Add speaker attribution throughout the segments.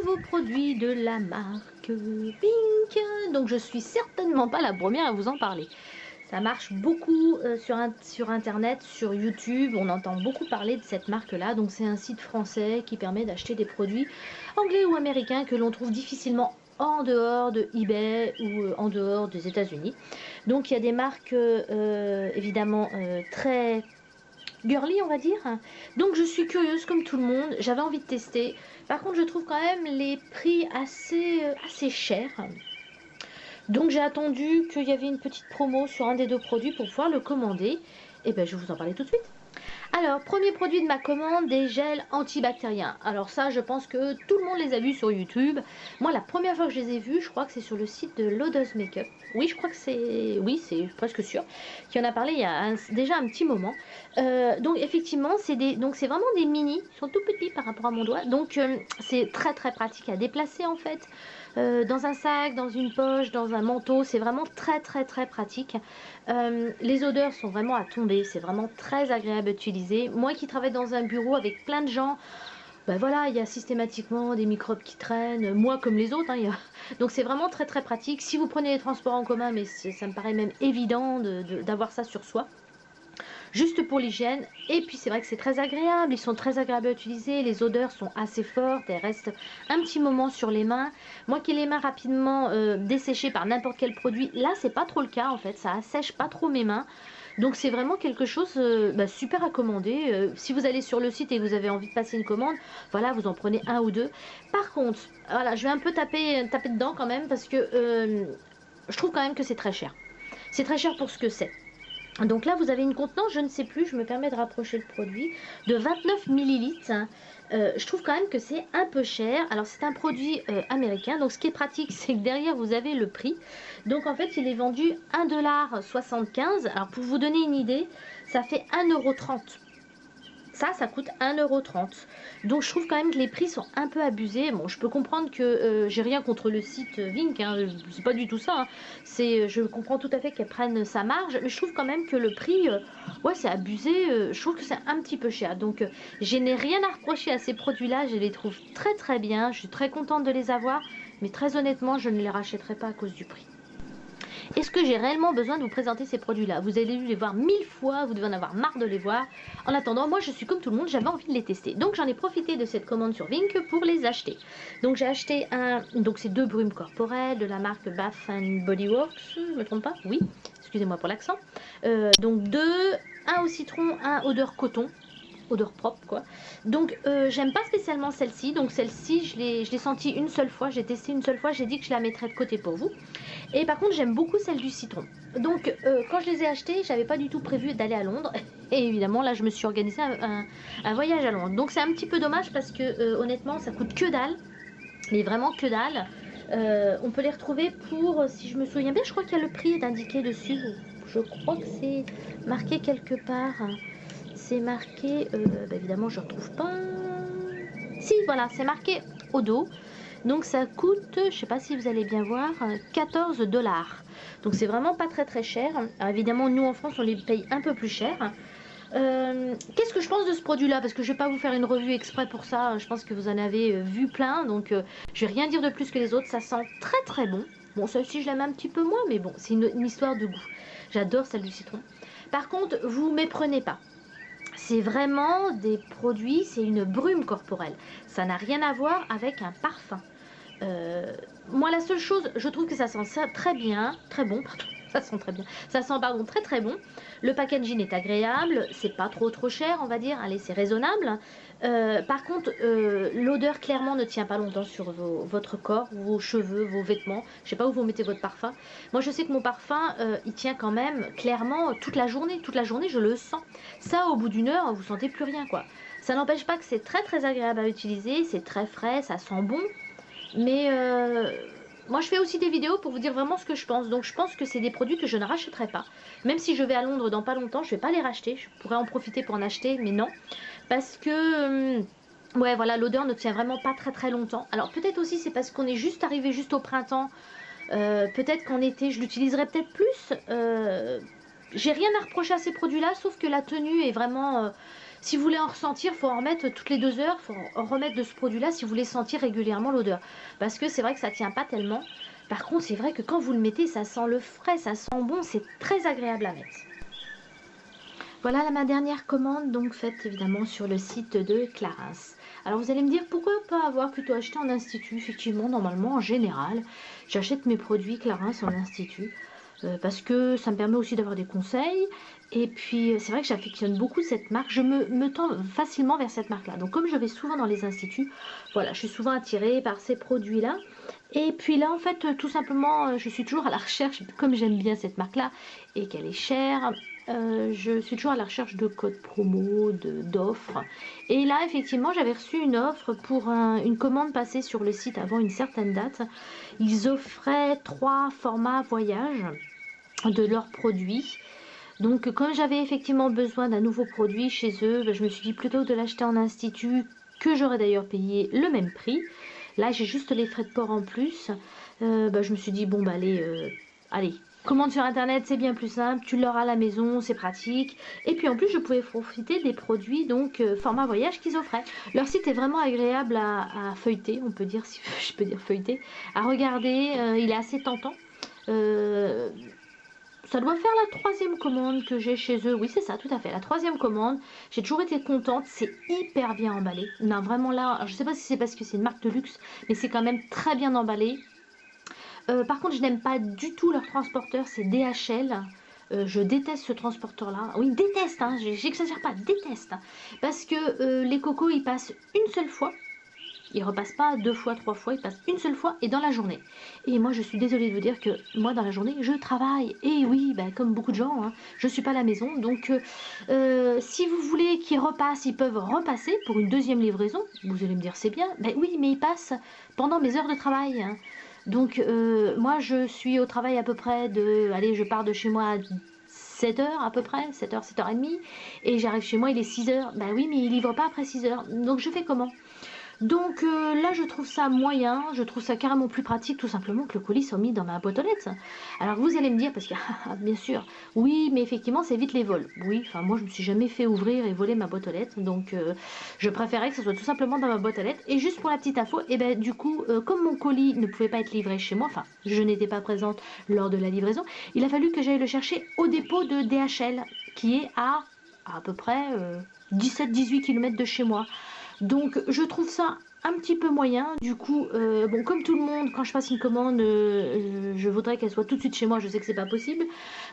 Speaker 1: nouveau produit de la marque Pink. Donc je suis certainement pas la première à vous en parler. Ça marche beaucoup sur internet, sur YouTube, on entend beaucoup parler de cette marque là. Donc c'est un site français qui permet d'acheter des produits anglais ou américains que l'on trouve difficilement en dehors de eBay ou en dehors des États-Unis. Donc il y a des marques évidemment très girly, on va dire. Donc je suis curieuse comme tout le monde, j'avais envie de tester. Par contre je trouve quand même les prix assez chers. Donc j'ai attendu qu'il y avait une petite promo sur un des deux produits pour pouvoir le commander. Et ben je vais vous en parler tout de suite. Alors, premier produit de ma commande, des gels antibactériens. Alors ça, je pense que tout le monde les a vus sur YouTube. Moi, la première fois que je les ai vus, je crois que c'est sur le site de Lodos Makeup. Oui, je crois que c'est... Oui, c'est presque sûr. Qui en a parlé il y a déjà un petit moment. Donc, effectivement, c'est vraiment des mini. Ils sont tout petits par rapport à mon doigt. Donc, c'est très très pratique à déplacer en fait. Dans un sac, dans une poche, dans un manteau. C'est vraiment très très très pratique. Les odeurs sont vraiment à tomber, c'est vraiment très agréable à utiliser. Moi qui travaille dans un bureau avec plein de gens, ben voilà, il y a systématiquement des microbes qui traînent, moi comme les autres, hein. Donc c'est vraiment très très pratique. Si vous prenez les transports en commun, mais ça me paraît même évident d'avoir ça sur soi. Juste pour l'hygiène, et puis c'est vrai que c'est très agréable, ils sont très agréables à utiliser, les odeurs sont assez fortes, elles restent un petit moment sur les mains. Moi qui ai les mains rapidement desséchées par n'importe quel produit, là c'est pas trop le cas en fait, ça assèche pas trop mes mains. Donc c'est vraiment quelque chose super à commander. Si vous allez sur le site et que vous avez envie de passer une commande, voilà, vous en prenez un ou deux. Par contre, voilà, je vais un peu taper dedans quand même parce que je trouve quand même que c'est très cher. C'est très cher pour ce que c'est. Donc là, vous avez une contenance, je ne sais plus, je me permets de rapprocher le produit, de 29 millilitres. Je trouve quand même que c'est un peu cher. Alors c'est un produit américain, donc ce qui est pratique, c'est que derrière vous avez le prix. Donc en fait, il est vendu 1,75 $. Alors pour vous donner une idée, ça fait 1,30 €. Ça coûte 1,30 €. Donc je trouve quand même que les prix sont un peu abusés. Bon, je peux comprendre que j'ai rien contre le site Vink, hein, c'est pas du tout ça. Hein. Je comprends tout à fait qu'elle prenne sa marge, mais je trouve quand même que le prix, ouais, c'est abusé. Je trouve que c'est un petit peu cher. Donc je n'ai rien à reprocher à ces produits-là. Je les trouve très très bien. Je suis très contente de les avoir, mais très honnêtement, je ne les rachèterai pas à cause du prix. Est-ce que j'ai réellement besoin de vous présenter ces produits-là? Vous avez dû les voir 1000 fois, vous devez en avoir marre de les voir. En attendant, moi je suis comme tout le monde, j'avais envie de les tester. Donc j'en ai profité de cette commande sur Vink pour les acheter. Donc j'ai acheté donc c'est deux brumes corporelles de la marque Bath Body Works, je me trompe pas? Oui, excusez-moi pour l'accent. Donc un au citron, un odeur coton. Odeur propre quoi. Donc j'aime pas spécialement celle-ci. Donc celle-ci je l'ai sentie une seule fois, j'ai testé une seule fois, j'ai dit que je la mettrais de côté pour vous. Et par contre j'aime beaucoup celle du citron. Donc quand je les ai achetées, j'avais pas du tout prévu d'aller à Londres. Et évidemment là je me suis organisé un voyage à Londres. Donc c'est un petit peu dommage parce que honnêtement ça coûte que dalle. Mais vraiment que dalle. On peut les retrouver pour, si je me souviens bien, je crois qu'il y a le prix est indiqué dessus. Je crois que c'est marqué quelque part. C'est marqué, évidemment je ne retrouve pas. Si voilà, c'est marqué au dos. Donc ça coûte, je sais pas si vous allez bien voir, 14 $. Donc c'est vraiment pas très très cher. Alors évidemment nous en France on les paye un peu plus cher. Qu'est-ce que je pense de ce produit là? Parce que je vais pas vous faire une revue exprès pour ça. Je pense que vous en avez vu plein. Donc je vais rien dire de plus que les autres. Ça sent très très bon. Bon, celle-ci je l'aime un petit peu moins, mais bon, c'est une histoire de goût. J'adore celle du citron. Par contre, vous méprenez pas. C'est vraiment des produits, c'est une brume corporelle. Ça n'a rien à voir avec un parfum. Moi, la seule chose, je trouve que ça sent ça très bien, très bon, pardon, ça sent très bien. Ça sent, pardon, très très bon. Le packaging est agréable, c'est pas trop cher, on va dire. Allez, c'est raisonnable. Par contre, l'odeur clairement ne tient pas longtemps sur votre corps, vos cheveux, vos vêtements. Je sais pas où vous mettez votre parfum. Moi, je sais que mon parfum, il tient quand même clairement toute la journée. Toute la journée, je le sens. Ça, au bout d'une heure, vous sentez plus rien, quoi. Ça n'empêche pas que c'est très très agréable à utiliser. C'est très frais, ça sent bon. Mais moi je fais aussi des vidéos pour vous dire vraiment ce que je pense. Donc je pense que c'est des produits que je ne rachèterai pas. Même si je vais à Londres dans pas longtemps, je ne vais pas les racheter. Je pourrais en profiter pour en acheter, mais non. Parce que ouais voilà, l'odeur ne tient vraiment pas très très longtemps. Alors peut-être aussi c'est parce qu'on est juste arrivé juste au printemps. Peut-être qu'en été je l'utiliserai peut-être plus. J'ai rien à reprocher à ces produits là, sauf que la tenue est vraiment Si vous voulez en ressentir, il faut en remettre toutes les 2 heures, il faut en remettre de ce produit-là si vous voulez sentir régulièrement l'odeur. Parce que c'est vrai que ça ne tient pas tellement. Par contre, c'est vrai que quand vous le mettez, ça sent le frais, ça sent bon, c'est très agréable à mettre. Voilà ma dernière commande, donc faite évidemment sur le site de Clarins. Alors vous allez me dire, pourquoi pas avoir plutôt acheté en institut? Effectivement, normalement, en général, j'achète mes produits Clarins en institut. Parce que ça me permet aussi d'avoir des conseils. Et puis, c'est vrai que j'affectionne beaucoup cette marque. Je me tends facilement vers cette marque-là. Donc, comme je vais souvent dans les instituts, voilà, je suis souvent attirée par ces produits-là. Et puis là, en fait, tout simplement, je suis toujours à la recherche, comme j'aime bien cette marque-là et qu'elle est chère, je suis toujours à la recherche de codes promo, d'offres. Et là, effectivement, j'avais reçu une offre pour une commande passée sur le site avant une certaine date. Ils offraient 3 formats voyage de leurs produits. Donc, comme j'avais effectivement besoin d'un nouveau produit chez eux, je me suis dit plutôt que de l'acheter en institut, que j'aurais d'ailleurs payé le même prix. Là, j'ai juste les frais de port en plus. Je me suis dit, bon, allez, commande sur internet, c'est bien plus simple, tu l'auras à la maison, c'est pratique. Et puis en plus, je pouvais profiter des produits, donc format voyage qu'ils offraient. Leur site est vraiment agréable à feuilleter, on peut dire, si je peux dire feuilleter, à regarder, il est assez tentant. Ça doit faire la 3e commande que j'ai chez eux. Oui, c'est ça, tout à fait. La 3e commande. J'ai toujours été contente. C'est hyper bien emballé. Non, vraiment là, je ne sais pas si c'est parce que c'est une marque de luxe, mais c'est quand même très bien emballé. Par contre, je n'aime pas du tout leur transporteur. C'est DHL. Je déteste ce transporteur-là. Oui, déteste, hein, j'exagère pas, déteste. Parce que les cocos, ils passent une seule fois. Il repasse pas 2 fois, 3 fois, il passe une seule fois et dans la journée. Et moi, je suis désolée de vous dire que moi, dans la journée, je travaille. Et oui, comme beaucoup de gens, hein, je suis pas à la maison. Donc, si vous voulez qu'ils repassent, ils peuvent repasser pour une 2e livraison. Vous allez me dire, c'est bien. Ben oui, mais ils passent pendant mes heures de travail, hein. Donc, moi, je suis au travail à peu près allez, je pars de chez moi à 7 heures à peu près, 7 heures, 7h30. Et j'arrive chez moi, il est 6 heures. Ben oui, mais ils livrent pas après 6 heures. Donc, je fais comment? Donc là, je trouve ça moyen, je trouve ça carrément plus pratique, tout simplement que le colis soit mis dans ma boîte aux lettres. Alors vous allez me dire, parce que bien sûr, oui, mais effectivement, ça évite les vols. Oui, enfin moi, je me suis jamais fait ouvrir et voler ma boîte aux lettres, donc je préférais que ce soit tout simplement dans ma boîte aux lettres. Et juste pour la petite info, et ben du coup, comme mon colis ne pouvait pas être livré chez moi, enfin, je n'étais pas présente lors de la livraison, il a fallu que j'aille le chercher au dépôt de DHL, qui est à peu près 17-18 km de chez moi. Donc je trouve ça un petit peu moyen. Du coup, bon, comme tout le monde, quand je passe une commande, je voudrais qu'elle soit tout de suite chez moi. Je sais que c'est pas possible.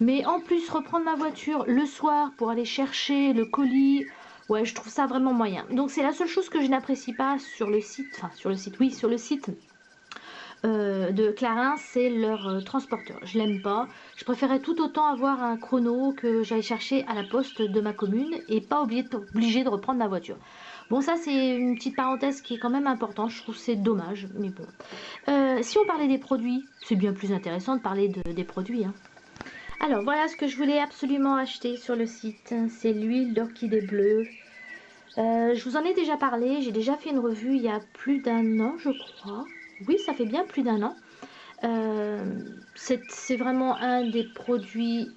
Speaker 1: Mais en plus, reprendre ma voiture le soir pour aller chercher le colis, ouais, je trouve ça vraiment moyen. Donc c'est la seule chose que je n'apprécie pas sur le site, enfin sur le site, oui, sur le site de Clarins, c'est leur transporteur. Je l'aime pas. Je préférais tout autant avoir un chrono que j'aille chercher à la poste de ma commune et pas obligé de reprendre ma voiture. Bon, ça c'est une petite parenthèse qui est quand même importante. Je trouve que c'est dommage, mais bon. Si on parlait des produits, c'est bien plus intéressant de parler des produits, hein. Alors voilà ce que je voulais absolument acheter sur le site. C'est l'huile d'orchidée bleue. Je vous en ai déjà parlé. J'ai déjà fait une revue il y a plus d'1 an, je crois. Oui, ça fait bien plus d'1 an. C'est vraiment un des produits,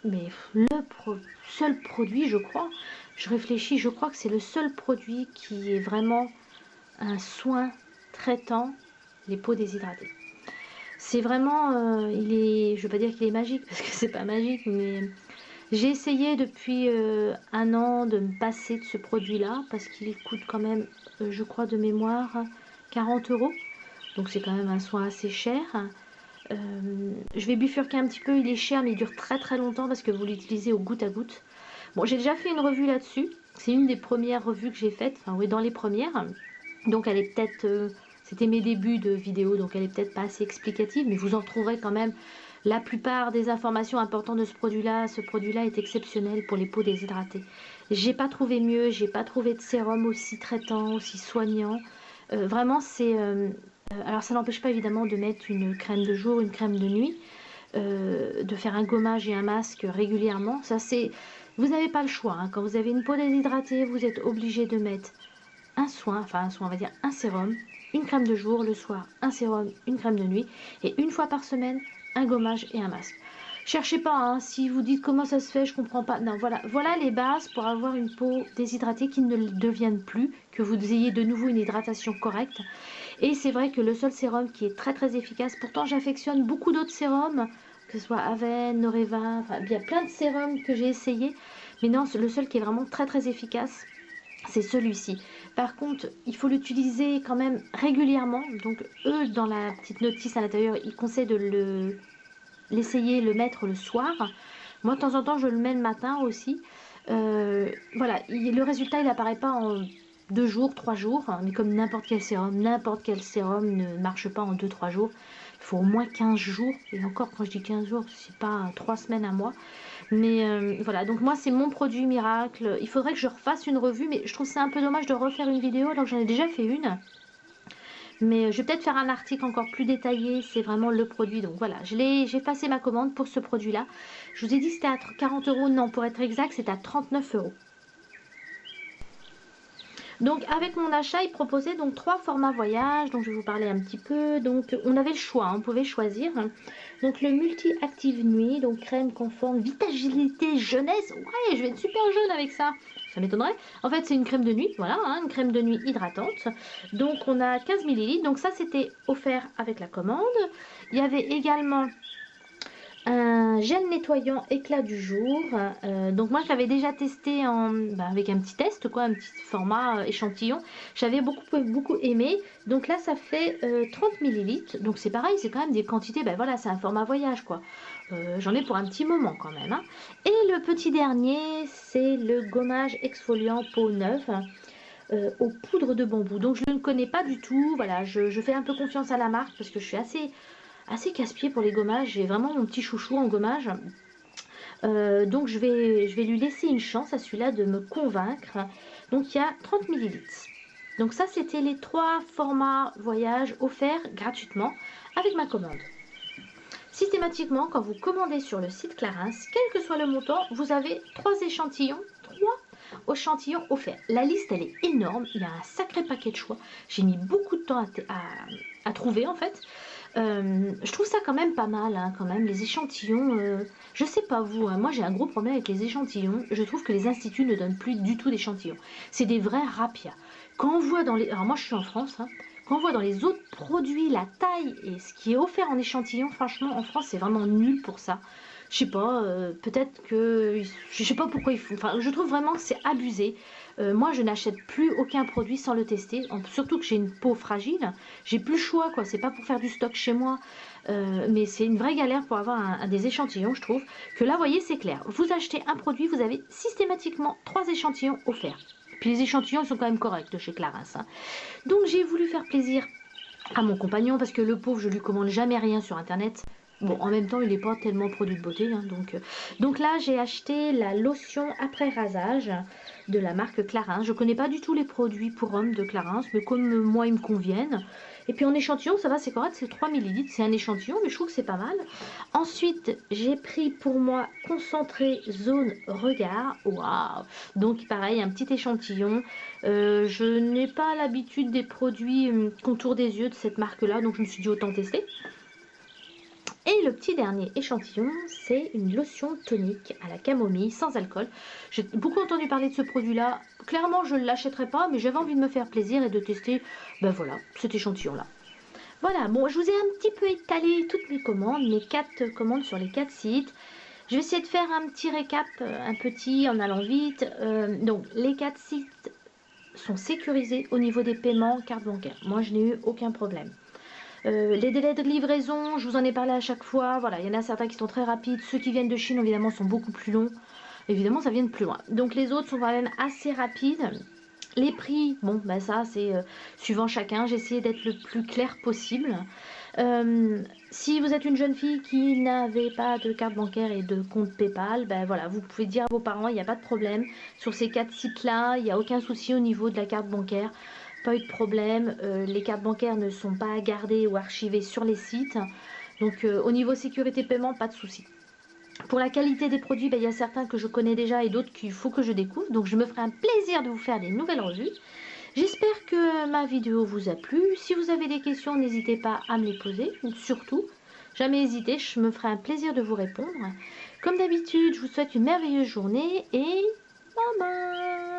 Speaker 1: mais seul produit, je crois. Je réfléchis, je crois que c'est le seul produit qui est vraiment un soin traitant les peaux déshydratées. C'est vraiment, je ne veux pas dire qu'il est magique, parce que c'est pas magique, mais j'ai essayé depuis 1 an de me passer de ce produit-là, parce qu'il coûte quand même, je crois de mémoire, 40 €. Donc c'est quand même un soin assez cher. Je vais bifurquer un petit peu, il est cher, mais il dure très très longtemps parce que vous l'utilisez au goutte à goutte. Bon, j'ai déjà fait une revue là-dessus. C'est une des premières revues que j'ai faites, enfin oui, dans les premières. Donc elle est peut-être, c'était mes débuts de vidéo, donc elle est peut-être pas assez explicative, mais vous en trouverez quand même la plupart des informations importantes de ce produit-là. Ce produit-là est exceptionnel pour les peaux déshydratées. J'ai pas trouvé mieux, j'ai pas trouvé de sérum aussi traitant, aussi soignant. Vraiment, c'est... alors ça n'empêche pas évidemment de mettre une crème de jour, une crème de nuit, de faire un gommage et un masque régulièrement. Ça c'est... Vous n'avez pas le choix, hein. Quand vous avez une peau déshydratée, vous êtes obligé de mettre un soin, on va dire un sérum, une crème de jour le soir, un sérum, une crème de nuit, et une fois par semaine, un gommage et un masque. Cherchez pas, hein, si vous dites comment ça se fait, je comprends pas. Non, voilà, voilà les bases pour avoir une peau déshydratée qui ne le devienne plus, que vous ayez de nouveau une hydratation correcte. Et c'est vrai que le seul sérum qui est très très efficace, pourtant j'affectionne beaucoup d'autres sérums, que ce soit Aven, Noreva, enfin, il y a plein de sérums que j'ai essayé, mais non, le seul qui est vraiment très très efficace, c'est celui-ci. Par contre, il faut l'utiliser quand même régulièrement. Donc eux, dans la petite notice à l'intérieur, ils conseillent de l'essayer, le mettre le soir. Moi, de temps en temps, je le mets le matin aussi. Voilà, le résultat, il n'apparaît pas en 2 jours, 3 jours, hein, mais comme n'importe quel sérum ne marche pas en 2-3 jours. Il faut au moins 15 jours, et encore quand je dis 15 jours, c'est pas 3 semaines à mois. Mais voilà, donc moi c'est mon produit miracle. Il faudrait que je refasse une revue, mais je trouve c'est un peu dommage de refaire une vidéo alors que j'en ai déjà fait une. Mais je vais peut-être faire un article encore plus détaillé, c'est vraiment le produit. Donc voilà, j'ai passé ma commande pour ce produit-là. Je vous ai dit que c'était à 40 euros, non, pour être exact, c'est à 39 euros. Donc avec mon achat, il proposait donc 3 formats voyage, donc je vais vous parler un petit peu. Donc on avait le choix, hein, on pouvait choisir. Donc le multi-active nuit, donc crème conforme, vitalité jeunesse. Ouais, je vais être super jeune avec ça. Ça m'étonnerait. En fait, c'est une crème de nuit, voilà, hein, une crème de nuit hydratante. Donc on a 15 ml. Donc ça, c'était offert avec la commande. Il y avait également un gel nettoyant éclat du jour. Donc moi j'avais déjà testé avec un petit test, quoi, un petit format échantillon. J'avais beaucoup aimé. Donc là ça fait 30 millilitres. Donc c'est pareil, c'est quand même des quantités. Ben voilà, c'est un format voyage, quoi. J'en ai pour un petit moment quand même, hein. Et le petit dernier, c'est le gommage exfoliant peau neuve aux poudres de bambou. Donc je ne connais pas du tout. Voilà, je fais un peu confiance à la marque parce que je suis assez casse-pied pour les gommages. J'ai vraiment mon petit chouchou en gommage. Donc je vais lui laisser une chance à celui-là de me convaincre. Donc il y a 30 millilitres. Donc ça, c'était les 3 formats voyage offerts gratuitement avec ma commande. Systématiquement, quand vous commandez sur le site Clarins, quel que soit le montant, vous avez 3 échantillons offerts. La liste, elle est énorme. Il y a un sacré paquet de choix. J'ai mis beaucoup de temps à trouver, en fait. Je trouve ça quand même pas mal, hein, quand même, les échantillons. Je sais pas vous, hein, moi j'ai un gros problème avec les échantillons. Je trouve que les instituts ne donnent plus du tout d'échantillons. C'est des vrais rapias. Quand on voit dans les... Alors moi je suis en France, hein. Quand on voit dans les autres produits la taille et ce qui est offert en échantillon, franchement en France c'est vraiment nul pour ça. Je sais pas, peut-être que... Je sais pas pourquoi ils font... Enfin, je trouve vraiment que c'est abusé. Moi, je n'achète plus aucun produit sans le tester. Surtout que j'ai une peau fragile. J'ai plus le choix, quoi. C'est pas pour faire du stock chez moi. Mais c'est une vraie galère pour avoir des échantillons, je trouve. Que là, vous voyez, c'est clair. Vous achetez un produit, vous avez systématiquement 3 échantillons offerts. Puis les échantillons, ils sont quand même corrects de chez Clarins, hein. Donc, j'ai voulu faire plaisir à mon compagnon parce que le pauvre, je lui commande jamais rien sur Internet. Bon, en même temps, il n'est pas tellement produit de beauté, hein, donc là, j'ai acheté la lotion après rasage de la marque Clarins. Je ne connais pas du tout les produits pour hommes de Clarins, mais comme moi, ils me conviennent. Et puis en échantillon, ça va, c'est correct, c'est 3 ml. C'est un échantillon, mais je trouve que c'est pas mal. Ensuite, j'ai pris pour moi concentré zone regard. Waouh! Donc pareil, un petit échantillon. Je n'ai pas l'habitude des produits contour des yeux de cette marque-là, donc je me suis dit autant tester. Et le petit dernier échantillon, c'est une lotion tonique à la camomille sans alcool. J'ai beaucoup entendu parler de ce produit-là. Clairement, je ne l'achèterai pas, mais j'avais envie de me faire plaisir et de tester, ben voilà, cet échantillon-là. Voilà, bon, je vous ai un petit peu étalé toutes mes commandes, mes 4 commandes sur les 4 sites. Je vais essayer de faire un petit récap, un petit, en allant vite. Donc, les 4 sites sont sécurisés au niveau des paiements carte bancaire. Moi, je n'ai eu aucun problème. Les délais de livraison, je vous en ai parlé à chaque fois. Voilà, il y en a certains qui sont très rapides. Ceux qui viennent de Chine, évidemment, sont beaucoup plus longs. Évidemment, ça vient de plus loin. Donc, les autres sont quand même assez rapides. Les prix, bon, ben ça, c'est suivant chacun. J'ai essayé d'être le plus clair possible. Si vous êtes une jeune fille qui n'avait pas de carte bancaire et de compte PayPal, ben voilà, vous pouvez dire à vos parents, il n'y a pas de problème. Sur ces 4 sites-là, il n'y a aucun souci au niveau de la carte bancaire. Pas eu de problème, les cartes bancaires ne sont pas gardées ou archivées sur les sites. Donc au niveau sécurité paiement, pas de souci. Pour la qualité des produits, ben, il y a certains que je connais déjà et d'autres qu'il faut que je découvre. Donc je me ferai un plaisir de vous faire des nouvelles revues. J'espère que ma vidéo vous a plu. Si vous avez des questions, n'hésitez pas à me les poser. Surtout, Jamais hésiter, je me ferai un plaisir de vous répondre. Comme d'habitude, je vous souhaite une merveilleuse journée et bye bye.